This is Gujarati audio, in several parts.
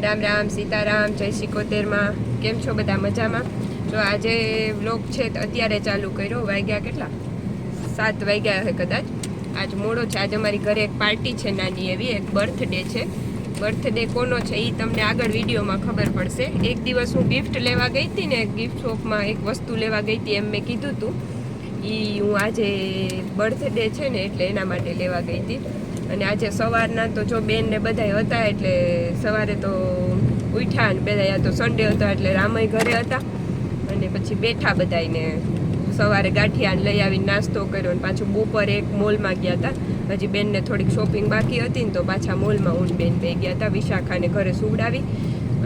રામ રામ સીતારામ જય સિકોતેરમાં કેમ છો બધા મજામાં? જો આજે વ્લોગ છે તો અત્યારે ચાલુ કર્યો, વાગ્યા કેટલા 7 વાગ્યા હશે કદાચ. આજ મોડો છે. આજે અમારી ઘરે એક પાર્ટી છે નાની એવી, એક બર્થડે છે. બર્થડે કોનો છે એ તમને આગળ વિડીયોમાં ખબર પડશે. એક દિવસ હું ગિફ્ટ લેવા ગઈ હતી ને, ગિફ્ટ શોપમાં એક વસ્તુ લેવા ગઈ હતી એમ મેં કીધું હતું. હું આજે બર્થડે છે ને એટલે એના માટે લેવા ગઈ હતી. અને આજે સવારના તો જો બેન ને બધા હતા એટલે સવારે તો ઉઠ્યા ને બધા, તો સન્ડે હતો એટલે રામય ઘરે હતા. અને પછી બેઠા બધાને સવારે ગાંઠિયા લઈ આવીને નાસ્તો કર્યો. અને પાછું બપોરે એક મોલમાં ગયા હતા. હજી બેનને થોડીક શોપિંગ બાકી હતી ને તો પાછા મોલમાં હું બેન બે ગયા હતા. વિશાખાને ઘરે સુવડાવી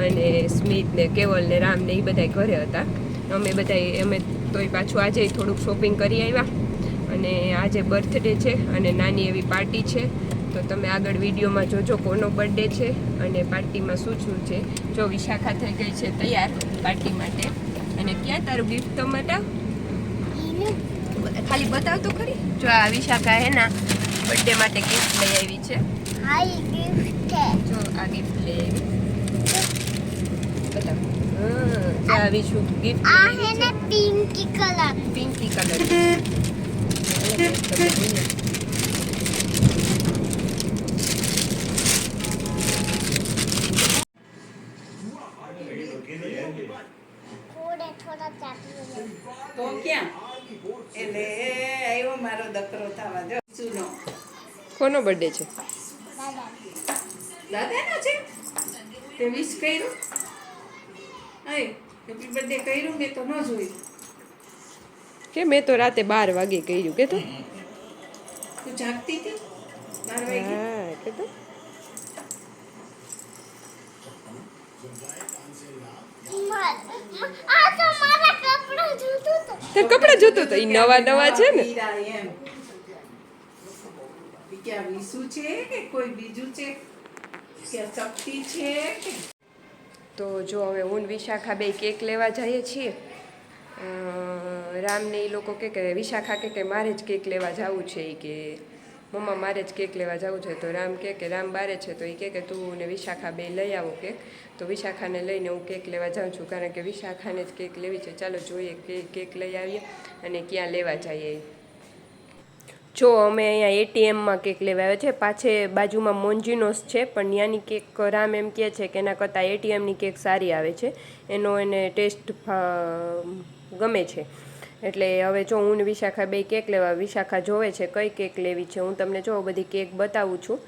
અને સ્મિત ને કેવલ ને રામ ને એ બધા ઘરે હતા. અમે તોય પાછું આજે થોડુંક શોપિંગ કરી આવ્યા. અને આજે બર્થડે છે અને નાની એવી પાર્ટી છે. તો તમે આગળ વિડીયોમાં જોજો કોનો બર્થડે છે અને પાર્ટીમાં શું શું છે. જો વિશાખા થઈ ગઈ છે તૈયાર પાર્ટી માટે. અને ક્યાં તારું ગિફ્ટ તો માટે ખાલી બતાવ તો ખરી. જો આ વિશાખા એના બર્થડે માટે ગિફ્ટ લઈ આવી છે. જો આ ગિફ્ટ લઈ આવી બતાવ. વિશુ ગિફ્ટ પિંકી કલર તો ક્યાં એટલે આવ્યો મારો દકરો થવા. જો સુનો કોનો બર્થડે છે? દાદાનો છે. તે વિશ કર્યું? હેપી બર્થડે કર્યું મેં તો ન જોયું. કે મેં તો રાતે 12 વાગે કર્યું. કે તો તું જાગતી હતી 12 વાગે? હા કે તો તે કપડા જોતો તો ઈ નવા છે ને. એમ ક્યાં વિશુ છે કે કોઈ બીજું છે કે શક્તિ છે કે? તો જો હવે હું વિશાખા બે કેક લેવા જઈએ છીએ. રામને એ લોકો કે વિશાખા કે મારે જ કેક લેવા જવું છે. એ કે મમ્મા મારે જ કેક લેવા જવું છે. તો રામ કે રામ બારે છે તો એ કે તું ને વિશાખા બે લઈ આવો કેક. તો વિશાખાને લઈને હું કેક લેવા જાઉં છું, કારણ કે વિશાખાને જ કેક લેવી છે. ચાલો જોઈએ કેક લઈ આવીએ અને ક્યાં લેવા જઈએ. જો અમે અહીંયા એટીએમમાં કેક લેવા આવ્યા છે. પાછે બાજુમાં મોન્જીનોસ છે, પણ ત્યાંની કેક રામ એમ કહે છે કે એના કરતાં એટીએમની કેક સારી આવે છે. એને ટેસ્ટ ગમે છે. એટલે હવે જો હું વિશાખા બે કેક લેવા. વિશાખા જોવે છે કઈ કેક લેવી છે. હું તમને જો બધી કેક બતાવું છું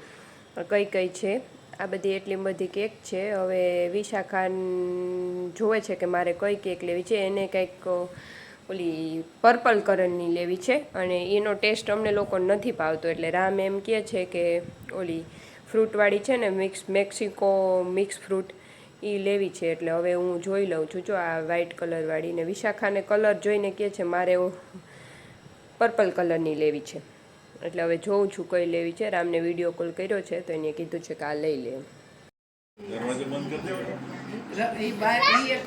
કઈ કઈ છે. આ બધી એટલી બધી કેક છે. હવે વિશાખા જોવે છે કે મારે કઈ કેક લેવી છે. એને કંઈક ઓલી પર્પલ કલરની લેવી છે અને એનો ટેસ્ટ અમને લોકો નથી ભાવતો. એટલે રામ એમ કહે છે કે ઓલી ફ્રૂટવાળી છે ને, મેક્સિકો મિક્સ ફ્રૂટ એ લેવી છે. એટલે હવે હું જોઈ લઉં છું. જો આ વ્હાઈટ કલરવાળી. ને વિશાખાને કલર જોઈને કહે છે મારે પર્પલ કલરની લેવી છે. એટલે હવે જોઉં છું કઈ લેવી છે. રામને વિડીયો કોલ કર્યો છે તો એને કીધું છે કે આ લઈ લે. દરવાજો બંધ કરી દે. એ બાર એ એક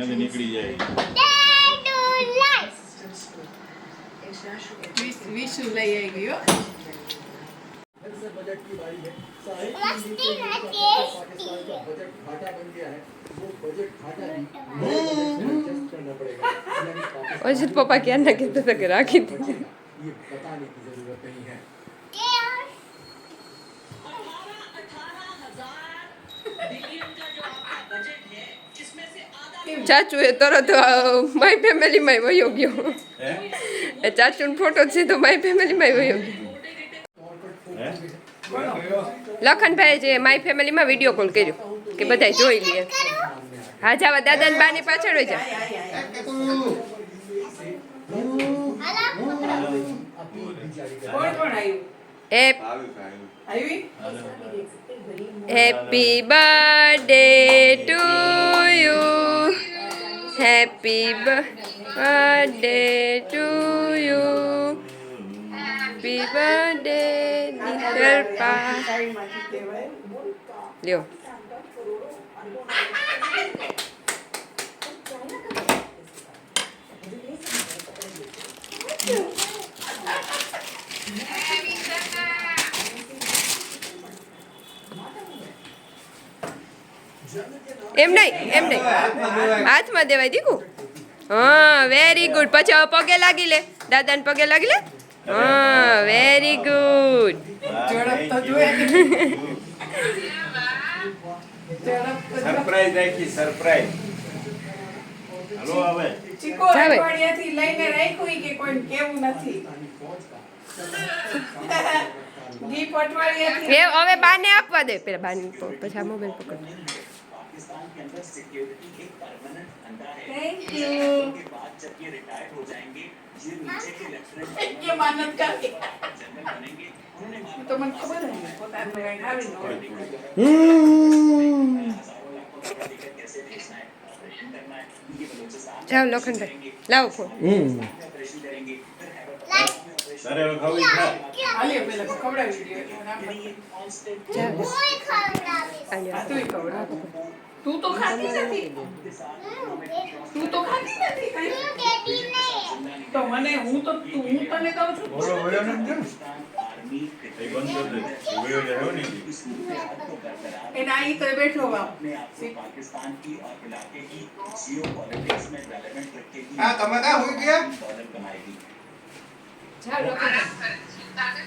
જ નીકળી જાય. વિશુ લઈ આવી ગયો. અજીત પપ્પા ક્યાં ના કહેતા હતા કે રાખી દે. ચાચુ એ તરત માય ફેમિલીમાં વયો ગયો. એ ચાચુનો ફોટો છે તો માય ફેમિલીમાં વયો ગયો. લખનભાઈ જે માય ફેમિલીમાં વિડીયો કોલ કર્યો કે બધા જોઈ લે. હા જાવા દાદા ને બા ની પાછળ હોય જા. Happy birthday to you. Happy birthday to you. Happy birthday dear પા. લ્યો એમ નહીં હાથમાં દેવાય દીકુ હા વેરી ગુડ પછી હવે પગે લાગી લે દાદાને પગે લાગી લે હા વેરી ગુડ ઝડપ તો જોઈએ કે સરપ્રાઈઝ રાખી સરપ્રાઈઝ હાલો હવે ચીકો અઠવાડિયાથી લઈને રાખ્યું કે કોઈને કેવું નથી દીપ અઠવાડિયાથી એ હવે બાને આપવા દે પેલા બાને પછી આ મોબાઈલ પકડ થેન્ક યુ ये मानत करके तो मन खबर है પોતાનું કંઈક આવી ન હોય જાઓ લખનભાઈ લાવો ફોન તારે હવે ખાવું છે આલે પેલા ખવડાવી દે જાઓ આ તુંય ખવડાવ તું તો ખાતી નથી તું તો ખાતી નથી કઈ તો મને હું તને કહું છું બોલો વયો નથી ને એ બંધ કરી દે વયો જાય હો ને એના અહીં તો બેઠો વાવ હા તમે કા હોઈ ગયા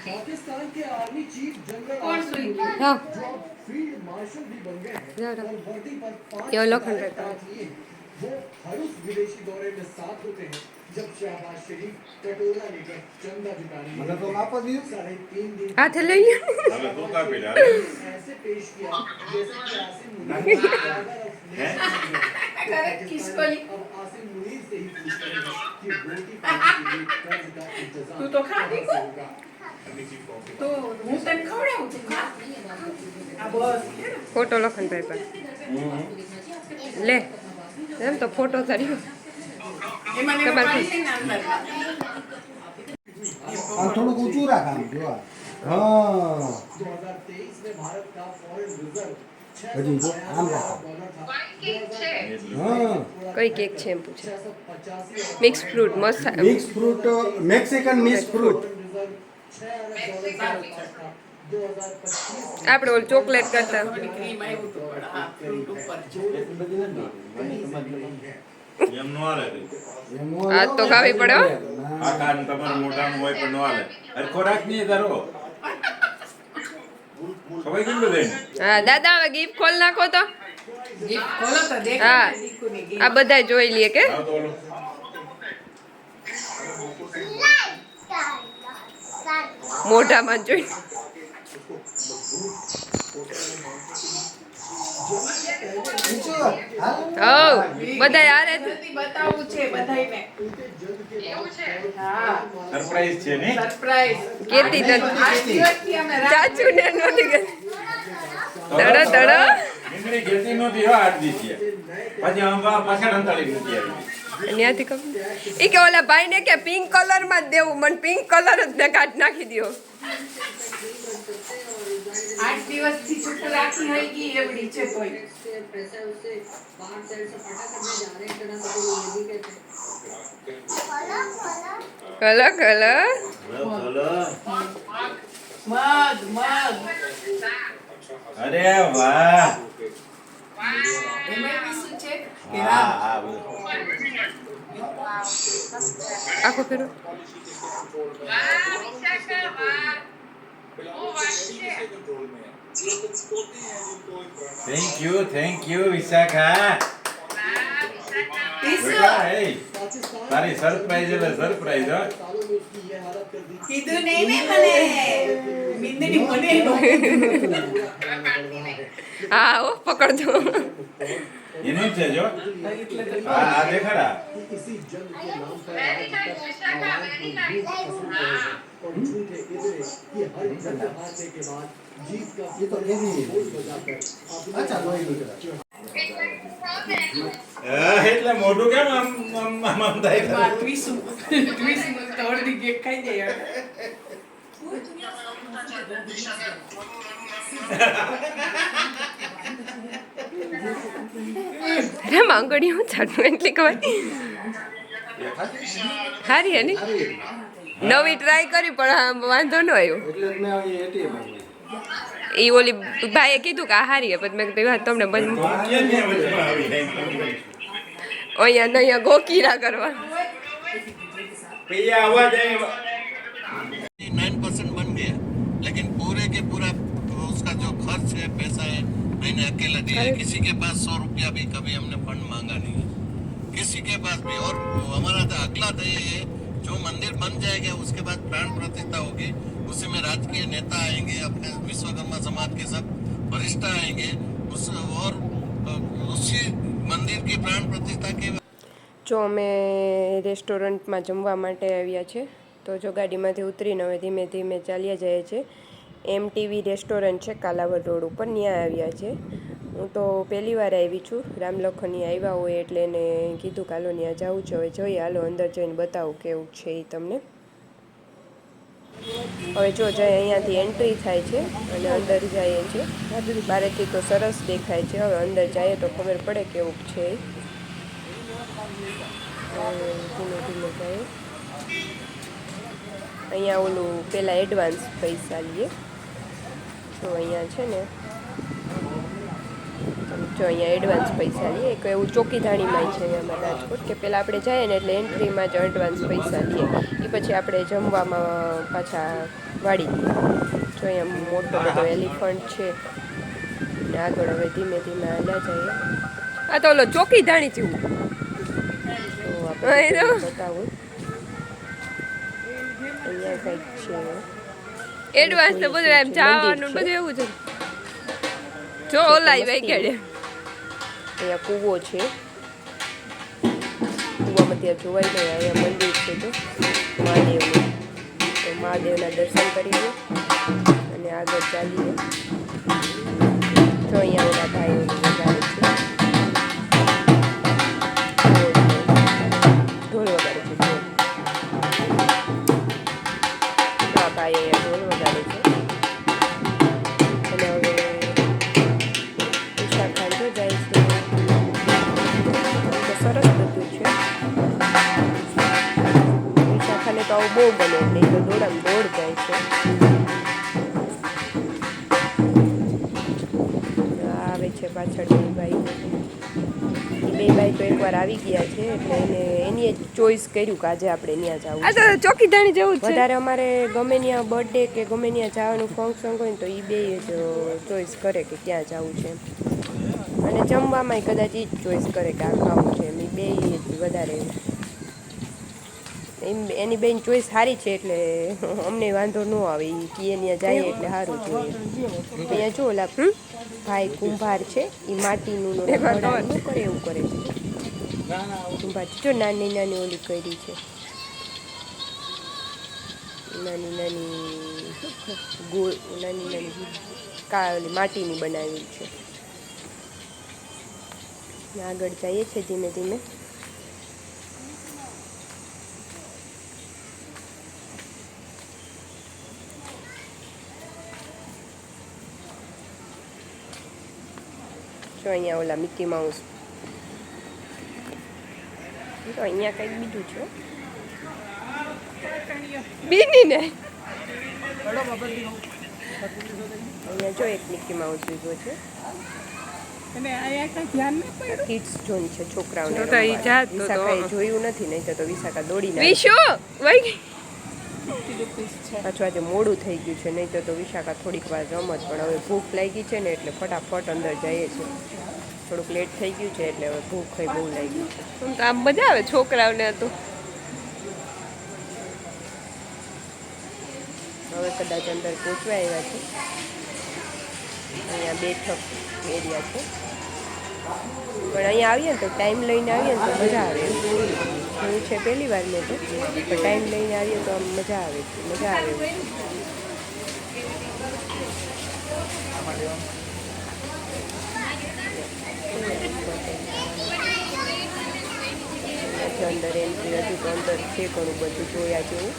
पाकिस्तान के आर्मी चीफ जनरल કોણ સુઈ ગયું હા फील्ड मार्शल भी बन गए हैं जाओ, और वर्दी पर 5 क्यों लोखंड रहता है? साथ लिए वो हर उस विदेशी दौरे में साथ होते हैं जब शहबाज शरीफ कटोरा लेकर चंदा जुटाने મને તો આપો દીધું 3.5 दिन હાથે લઈ લ્યો હવે તું કાપી લે હાલે. ऐसे पेश किया जैसे कि आसिम मुनीर કરે કિસકોલી अब आसिम मुनीर से ही पूछते हैं कि रोटी पानी के लिए कर्ज का इंतजाम तू तो खा दी को? कैसे होगा? તો હું તને ખવડાવું તું ખા આ બસ ફોટો લખનભાઈ પર લે એમ તો ફોટો ચડ્યો એમાં ને તમારે પાણી લઈને અંદર આ થોડુંક ઊંચું રાખ આમ જો હા 2023 में भारत का फॉरेन रिजर्व હજી જો આમ રાખ હા કઈ કેક છે એમ પૂછે મિક્સ ફ્રૂટ મસ્ત mix fruit Mexican mix fruit આપણે ઓલ ચોકલેટ કરતા ક્રીમ આવ્યું તો પણ આ ફ્રૂટ ઉપર છે એમ નો હાલે આ તો ખાવી પડે હો. આ કાન તમારું મોઢામાં હોય પણ નો હાલે અરે ખોરાક નહીં તારો ખવાય કેમ બધાય હા દાદા હવે ગિફ્ટ ખોલ નાખો તો ગિફ્ટ ખોલો તો દેખ હા. દીકુની આ ગિફ્ટ બધા જોઈ લઈએ કે આવ તો ઓલો મોઢામાં જોઈ ઊંચું હાલ હવ બધા યાર જલ્દી બતાવવું છે બધાયને એવું છે હા સરપ્રાઈઝ છે ને સરપ્રાઈઝ કેતી નથી આજ દિવસથી અમે રાહ ચાચુ ને નથી કે તડો તડો મીંદડી ઘેતી નહોતી હો આજ દી છે પછી આંબા પાછળ અંતાળી મૂકી આવી ત્યાંથી કમ ઈ કે ઓલા ભાઈ ને કે પિંક કલર માં જ દેવું મને પિંક કલર જ કાઢ નાખી દ્યો 8 દિવસથી ચૂપ રાખી હોય ગઈ એવડી છે તોય કલો કલો મગ મગ અરે વાહ એમાં બી શું છે કે હા રામ હા બોલો. આખો ફેરો થેન્ક યુ વિશાખા બેટા એ તારી સરપ્રાઈઝ એટલે સરપ્રાઈઝ હો કીધું નહીં ને મને બિંદની મને હા ઓ પકડજો એનું જ છે જો એટલે તો હા આ દેખાડા इसी जंग के नाम पर आज तक आवाज को झूठ असर गए हैं और झूठे इतने कि हर जंग हारने के बाद जीत का ये तो ये भी बोल बजाकर अपने अच्छा लोही निकला એટલે મોઢું કેમ આમ આમ આમ આમ થાય એમાં ટ્વીસું તો અડધી કેક ખાઈ જાય અરે માંગણી હું ચાટું એટલી ખબર હારી હે ને નવી ટ્રાય કરી પણ વાંધો ન આવ્યો એટલે જ મેં આવી એટીએમ આવી એ ઓલી ભાઈએ કીધું કે આ હારી હે, પછી મેં કીધું વાત તમને બંધ અહીંયા ગોકીરા કરવા 9% बन गया लेकिन पूरे के पूरा उसका जो खर्च है पैसा है मैंने अकेला दिया है किसी के पास 100 रुपया भी कभी हमने फंड मांगा नहीं है किसी के पास भी और हमारा तो अगला तो ये है जो मंदिर बन जाएगा उसके बाद प्राण प्रतिष्ठा होगी उसी में राजकीय नेता आएंगे अपने विश्वकर्मा समाज के सब वरिष्ठ आएंगे उस और उसी मंदिर की प्राण प्रतिष्ठा के જો અમે રેસ્ટોરન્ટમાં જમવા માટે આવ્યા છે તો જો ગાડીમાંથી ઉતરીને હવે ધીમે ધીમે ચાલ્યા જાય છે MTV રેસ્ટોરન્ટ છે કાલાવડ રોડ ઉપર, ત્યાં આવ્યા છે. હું તો પહેલી વાર આવી છું, રામલખની આવ્યા હોય એટલે એને કીધું કાલો ત્યાં જવું છે. હવે જોઈએ, હાલો અંદર જઈને બતાવું કેવું છે એ તમને. હવે જો જાય અહીંયાથી એન્ટ્રી થાય છે અને અંદર જાય છે. બહારેથી તો સરસ દેખાય છે, હવે અંદર જઈએ તો ખબર પડે કેવું છે. ધીમે ધીમે જાય. અહીંયા ઓલું પહેલાં એડવાન્સ પૈસા લઈએ. જો અહીંયા છે ને, જો અહીંયા એડવાન્સ પૈસા લઈએ. એક એવું ચોકીધાણીમાં છે અમારા રાજકોટ કે પહેલાં આપણે જઈએ ને એટલે એન્ટ્રીમાં જ એડવાન્સ પૈસા લઈએ, એ પછી આપણે જમવામાં પાછા વાળી દઈએ. જો અહીંયા મોટો બધો એલિફન્ટ છે ને આગળ હવે ધીમે ધીમે હાલ્યા જઈએ. આ તો ઓલો ચોકીધાણી જેવું બતાવું. અહીંયા કંઈક છે એડવાન્સ તો બધું એમ જવાનું બધું એવું છે. જો ઓલાઈ વાગ્યા અહીંયા કૂવો છે, કૂવામાં ત્યાં જોવાય નહીં. અહીંયા મંદિર છે તો મહાદેવનું, તો મહાદેવના દર્શન કરીએ અને આગળ ચાલીએ. તો અહીંયા ઓલા ભાઈઓ વગાડે છે, ઢોલ વગાડે છે. હા ભાઈ અહીંયા ઢોલ વગાડે છે. અને હવે ઉત્તરાખંડ જાય છે. સરસ બધું છે. વિશાખાને તો આવું બહુ ગમે એટલે એ તો દોડામ દોડ જાય છે. આવે છે પાછળ બે ભાઈ. એ બે ભાઈ તો એકવાર આવી ગયા છે એટલે એની ચોઈસ કર્યું કે આજે આપણે ત્યાં જવું. ચોકીધાણી જવું છે. વધારે અમારે ગમે ત્યાં બર્થડે કે ગમે ત્યાં જવાનું ફંક્શન હોય ને તો એ બે જ ચોઈસ કરે કે ક્યાં જવું છે. અને જમવામાં કદાચ એ જ ચોઈસ કરે કે આ ખાવું છે. એમ બે વધારે એની બેન ચોઈસ સારી છે એટલે અમને વાંધો ન આવે. એ ત્યાં જાય એટલે સારું જોઈએ. અહીંયા જો ઓલા ભાઈ કુંભાર છે, એ માટીનું ન કરે એવું કરે છે. કુંભાર જો નાની નાની ઓલી કરી છે, નાની નાની ગોળ, નાની નાની ઓલી માટીની બનાવેલી છે. આગળ જઈએ છે ધીમે ધીમે. જો અહીંયા ઓલા મિકી માઉસ, તો અહીંયા કંઈક બીજું છે બીની ને. અહીંયા જો એક મિકી માઉસ લીધો છે. કિડ્સ ઝોન છે છોકરાઓને. વિશાખાએ જોયું નથી, નહીં તો વિશાખા દોડીને પાછું આજે મોડું થઈ ગયું છે, નહીં તો વિશાખા થોડીક વાર રમત. પણ હવે ભૂખ લાગી છે ને એટલે ફટાફટ અંદર જઈએ છે. થોડુંક લેટ થઈ ગયું છે એટલે હવે ભૂખ બહુ લાગી છે. આમ મજા આવે છોકરાઓને. તો હવે કદાચ અંદર પહોંચવા આવ્યા છે. અહીંયા બેઠક એરિયા છે, પણ અહીંયા આવીએ ને તો ટાઈમ લઈને આવીએ ને તો મજા આવે. જોયું છે પહેલી વાર મેં તો, પણ ટાઈમ લઈને આવીએ તો આમ મજા આવે છે. મજા આવે અંદર એન્ટ્રી હતી તો અંદર છે ઘણું બધું જોયા જેવું.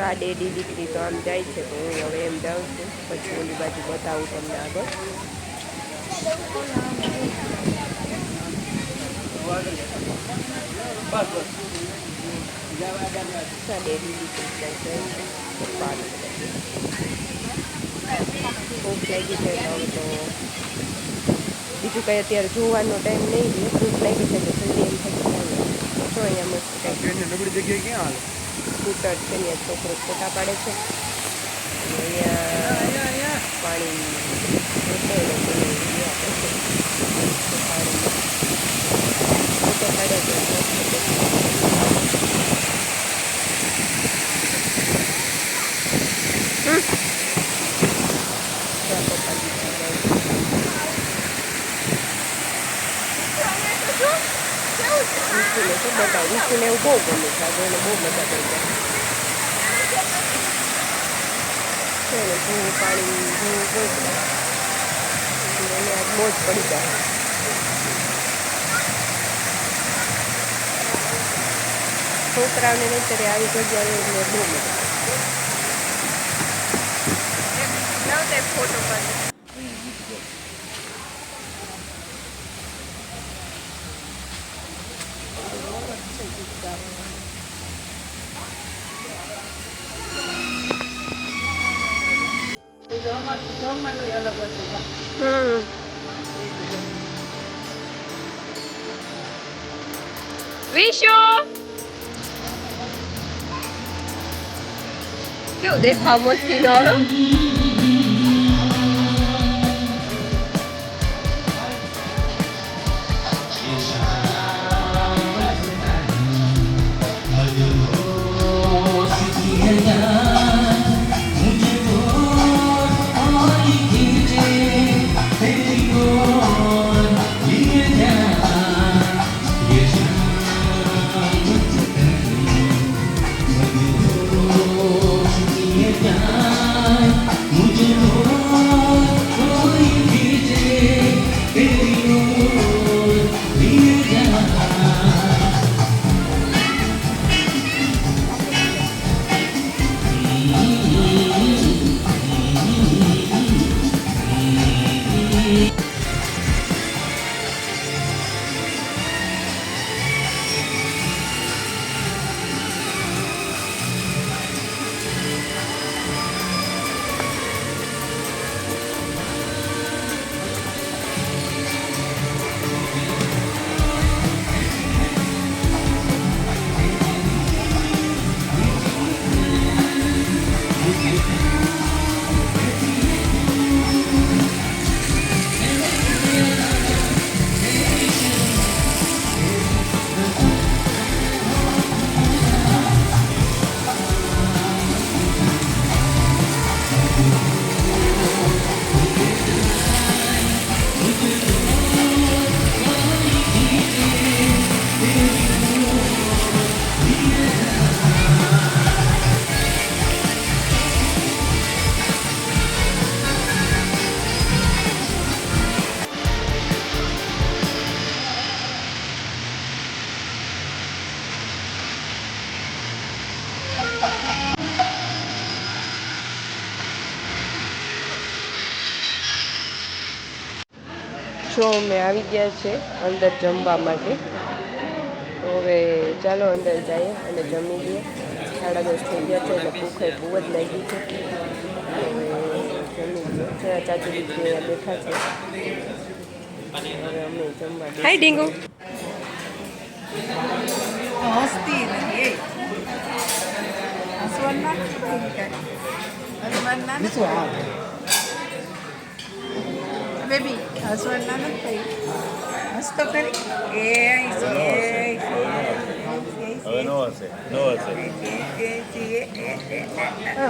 આ ડેડી દીકરી તો આમ જાય છે, તો હું હવે એમ જાઉં છું. પછી ઓલી બાજુ બતાવું તમને આગળ. ડેરી ભૂખ લાગી છે તો હવે તો બીજું કંઈ અત્યારે જોવાનો ટાઈમ નહીં રહે. ભૂખ લાગી છે તો જલ્દી એમ થઈ જાય. જો અહીંયા મસ્ત કંઈક નબળી જગ્યાએ ક્યાં હાલે? સ્કૂટર છે ત્યાં છોકરો ફોટા પાડે છે. અને અહીંયા પાણી ફોટો પાડે છે. વિશુને એવું બહુ ગમે છે. આજે એને બહુ મજા કરી જાય છે ને. ભૂ પાણી ભૂ બહુ એને આજ મોજ પડી જાય. છોકરાઓને નહીં ત્યારે આવી જગ્યાએ એટલે બહુ મજા આવે. ફોટો પાડે વિશુ કેવું દેખાવ મસ્તી નો જો અમે આવી ગયા છે અંદર જમવા માટે. તો હવે ચાલો અંદર જઈએ અને જમી લઈએ. 10:30 થઈ ગયા છે એટલે ભૂખ બહુ જ લાગી છે. હવે જમી લઈએ. જરા ચાચુ દીદી બેઠા છે. હવે અમે જમવા. હાય ડીંગુ. હસતી નથી હસવાના બેબી હસવાના નથી હસ તો કરી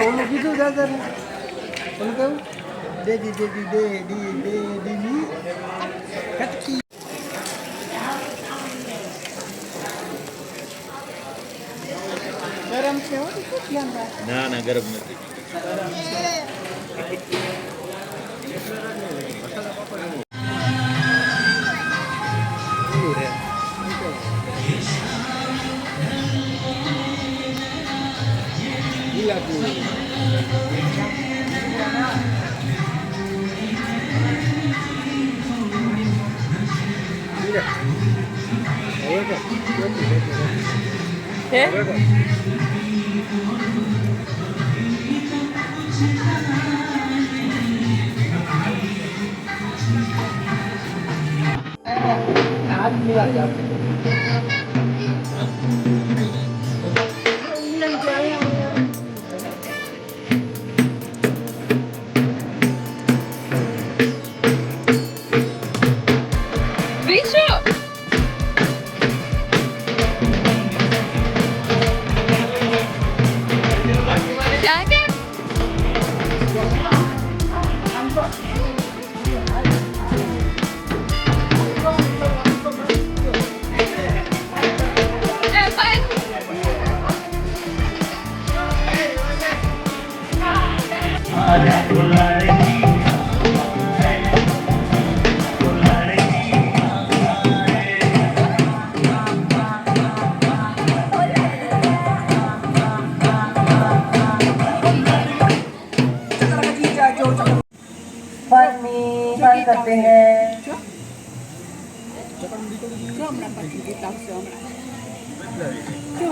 ઓલું કીધું દાદા ઓલું કેવું દેદી કટકી. ગરમ છે હો ધ્યાન રાખ. ના ગરમ નથી. હે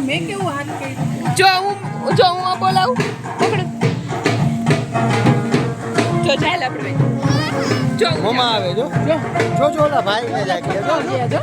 મેં કેવું હાથ કર્યું જો હું આ બોલાવું પકડ જો ચાલ આપણે જો મમ્મા આવે જો જો ઓલા ભાઈ ને લાગી જો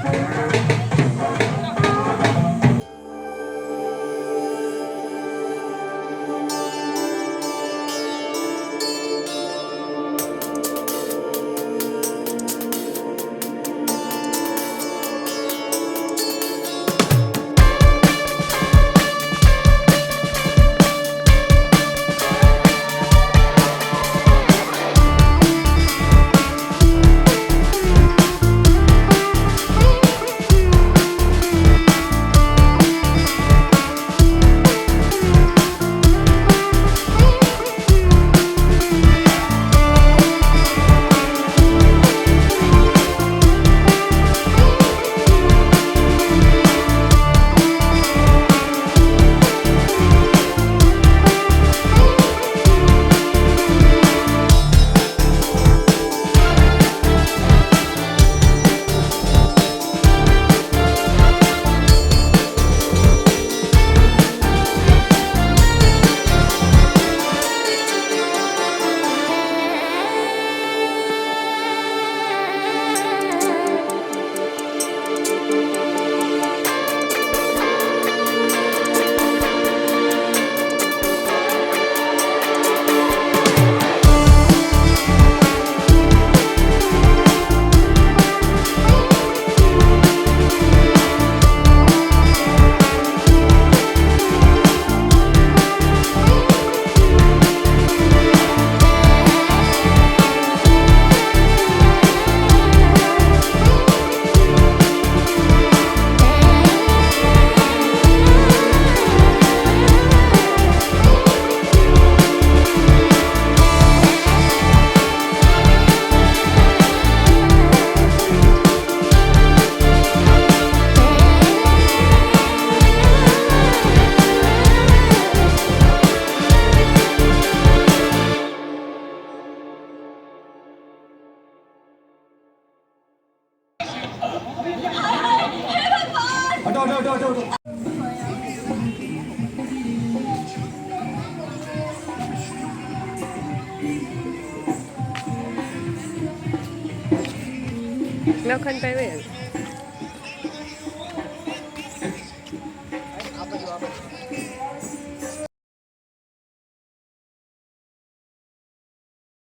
લખનભાઈ